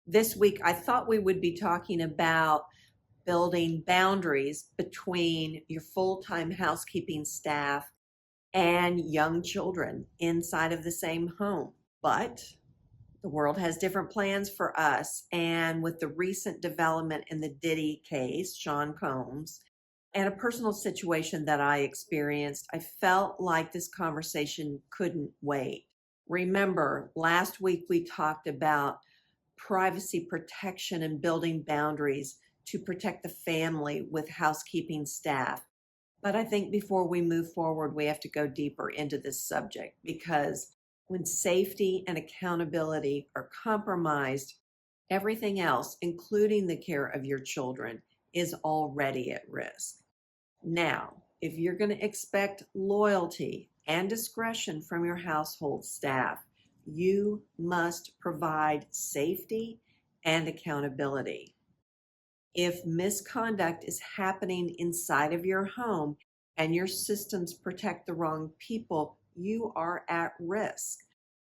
This week, I thought we would be talking about building boundaries between your full-time housekeeping staff and young children inside of the same home. But the world has different plans for us. And with the recent development in the Diddy case, Sean Combs, and a personal situation that I experienced, I felt like this conversation couldn't wait. Remember, last week we talked about privacy protection and building boundaries to protect the family with housekeeping staff. But I think before we move forward, we have to go deeper into this subject because when safety and accountability are compromised, everything else, including the care of your children, is already at risk. Now, if you're going to expect loyalty and discretion from your household staff, you must provide safety and accountability. If misconduct is happening inside of your home and your systems protect the wrong people, you are at risk,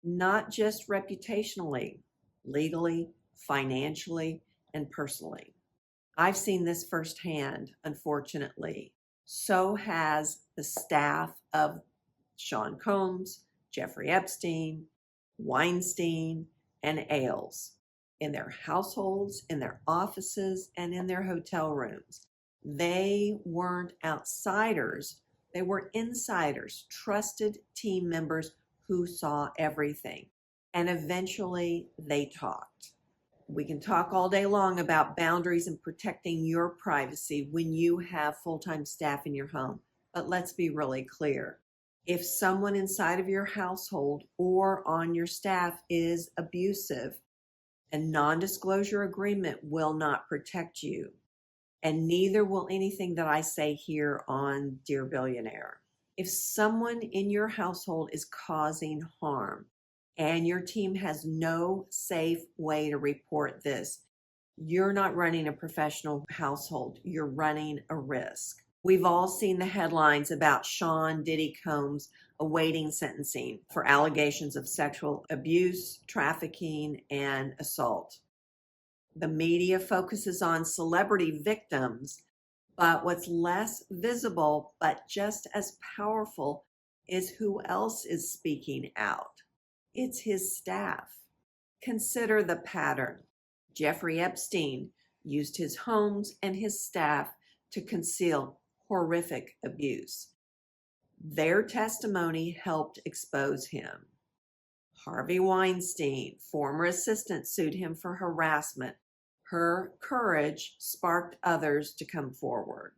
not just reputationally, legally, financially, and personally. I've seen this firsthand, unfortunately. So has the staff of Sean Combs, Jeffrey Epstein, Weinstein, and Ailes in their households, in their offices, and in their hotel rooms. They weren't outsiders, they were insiders, trusted team members who saw everything. And eventually they talked. We can talk all day long about boundaries and protecting your privacy when you have full-time staff in your home. But let's be really clear. If someone inside of your household or on your staff is abusive, a non-disclosure agreement will not protect you. And neither will anything that I say here on Dear Billionaire. If someone in your household is causing harm and your team has no safe way to report this, you're not running a professional household. You're running a risk. We've all seen the headlines about Sean Diddy Combs awaiting sentencing for allegations of sexual abuse, trafficking, and assault. The media focuses on celebrity victims, but what's less visible but just as powerful is who else is speaking out. It's his staff. Consider the pattern. Jeffrey Epstein used his homes and his staff to conceal horrific abuse. Their testimony helped expose him. Harvey Weinstein, former assistant, sued him for harassment. Her courage sparked others to come forward.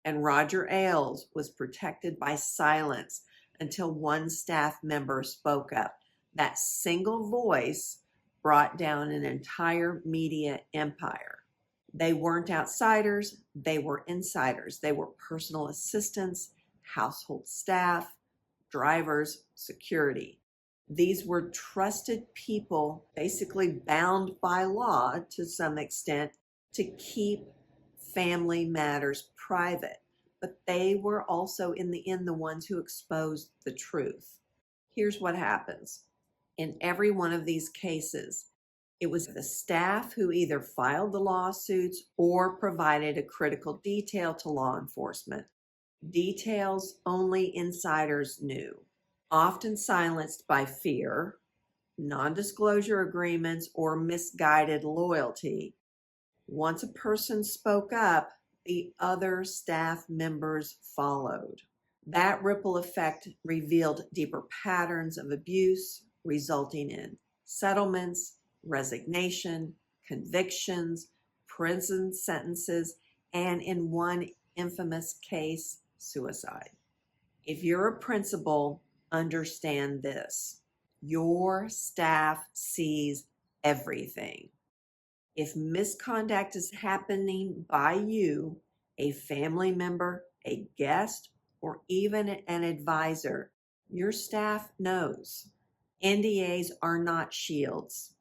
And Roger Ailes was protected by silence until one staff member spoke up. That single voice brought down an entire media empire. They weren't outsiders, they were insiders. They were personal assistants, household staff, drivers, security. These were trusted people, basically bound by law to some extent to keep family matters private. But they were also, in the end, the ones who exposed the truth. Here's what happens. In every one of these cases, it was the staff who either filed the lawsuits or provided a critical detail to law enforcement. Details only insiders knew, often silenced by fear, non-disclosure agreements, or misguided loyalty. Once a person spoke up, the other staff members followed. That ripple effect revealed deeper patterns of abuse, resulting in settlements, resignation, convictions, prison sentences, and in one infamous case, suicide. If you're a principal, understand this. Your staff sees everything. If misconduct is happening by you, a family member, a guest, or even an advisor, your staff knows. NDAs are not shields.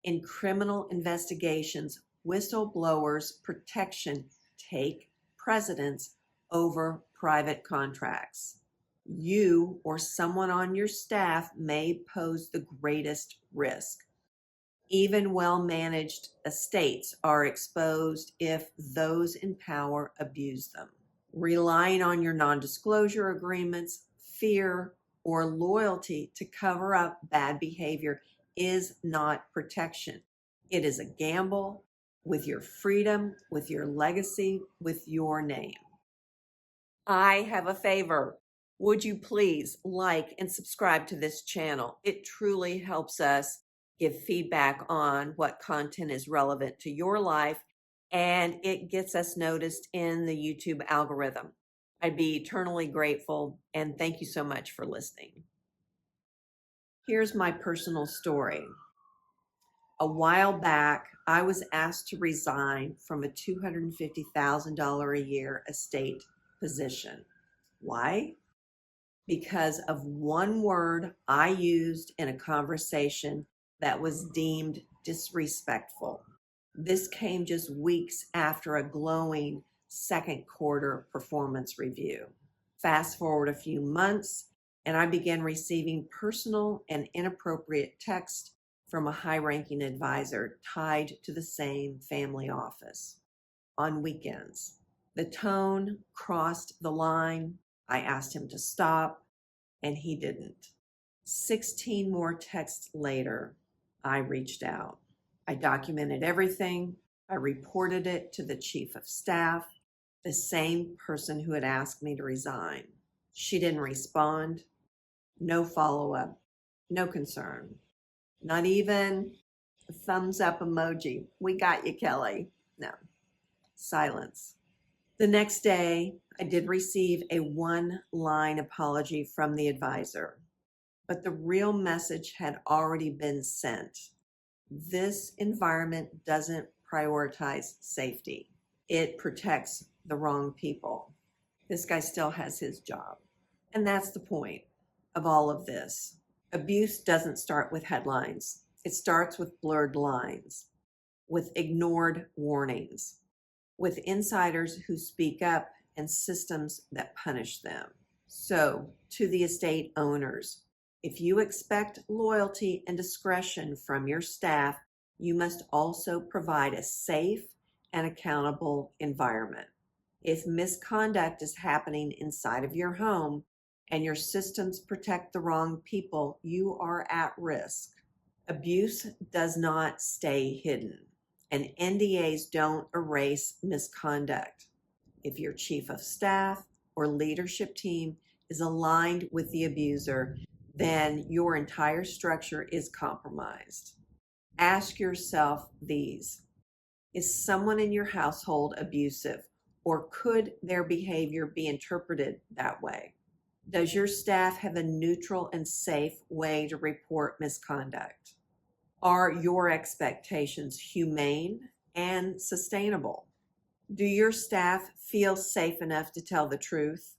In criminal investigations, whistleblowers' protection take precedence over private contracts. You or someone on your staff may pose the greatest risk. Even well-managed estates are exposed if those in power abuse them. Relying on your non-disclosure agreements, fear, or loyalty to cover up bad behavior is not protection. It is a gamble with your freedom, with your legacy, with your name. I have a favor. Would you please like and subscribe to this channel? It truly helps us give feedback on what content is relevant to your life, and it gets us noticed in the YouTube algorithm. I'd be eternally grateful, and thank you so much for listening. Here's my personal story. A while back, I was asked to resign from a $250,000 a year estate position. Why? Because of one word I used in a conversation that was deemed disrespectful. This came just weeks after a glowing second quarter performance review. Fast forward a few months, and I began receiving personal and inappropriate texts from a high-ranking advisor tied to the same family office on weekends. The tone crossed the line. I asked him to stop, and he didn't. 16 more texts later, I reached out. I documented everything. I reported it to the chief of staff, the same person who had asked me to resign. She didn't respond. No follow-up. No concern. Not even a thumbs up emoji. We got you, Kelly. No. Silence. The next day, I did receive a one-line apology from the advisor, but the real message had already been sent. This environment doesn't prioritize safety. It protects the wrong people. This guy still has his job. And that's the point of all of this. Abuse doesn't start with headlines. It starts with blurred lines, with ignored warnings, with insiders who speak up and systems that punish them. So, to the estate owners, if you expect loyalty and discretion from your staff, you must also provide a safe and accountable environment. If misconduct is happening inside of your home and your systems protect the wrong people, you are at risk. Abuse does not stay hidden, and NDAs don't erase misconduct. If your chief of staff or leadership team is aligned with the abuser, then your entire structure is compromised. Ask yourself these. Is someone in your household abusive, or could their behavior be interpreted that way? Does your staff have a neutral and safe way to report misconduct? Are your expectations humane and sustainable? Do your staff feel safe enough to tell the truth?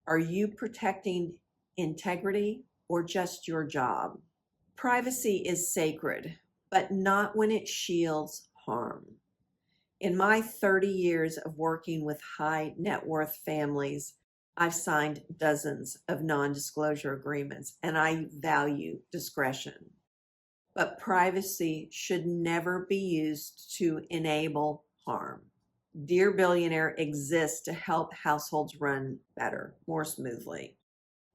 Are you protecting integrity or just your job? Privacy is sacred, but not when it shields harm. In my 30 years of working with high net worth families, I've signed dozens of non-disclosure agreements, and I value discretion. But privacy should never be used to enable harm. Dear Billionaire exists to help households run better, more smoothly,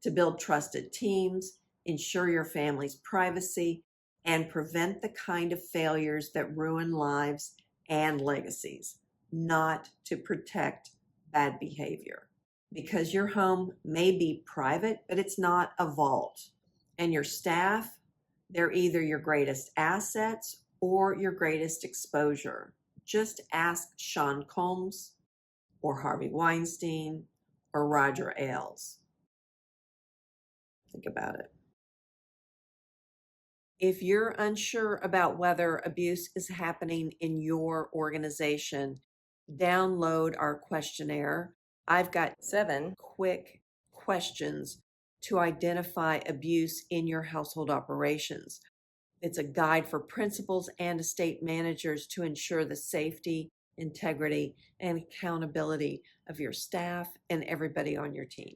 to build trusted teams, ensure your family's privacy, and prevent the kind of failures that ruin lives and legacies, not to protect bad behavior. Because your home may be private, but it's not a vault. And your staff, they're either your greatest assets or your greatest exposure. Just ask Sean Combs or Harvey Weinstein or Roger Ailes. Think about it. If you're unsure about whether abuse is happening in your organization, download our questionnaire. I've got 7 quick questions to identify abuse in your household operations. It's a guide for principals and estate managers to ensure the safety, integrity, and accountability of your staff and everybody on your team.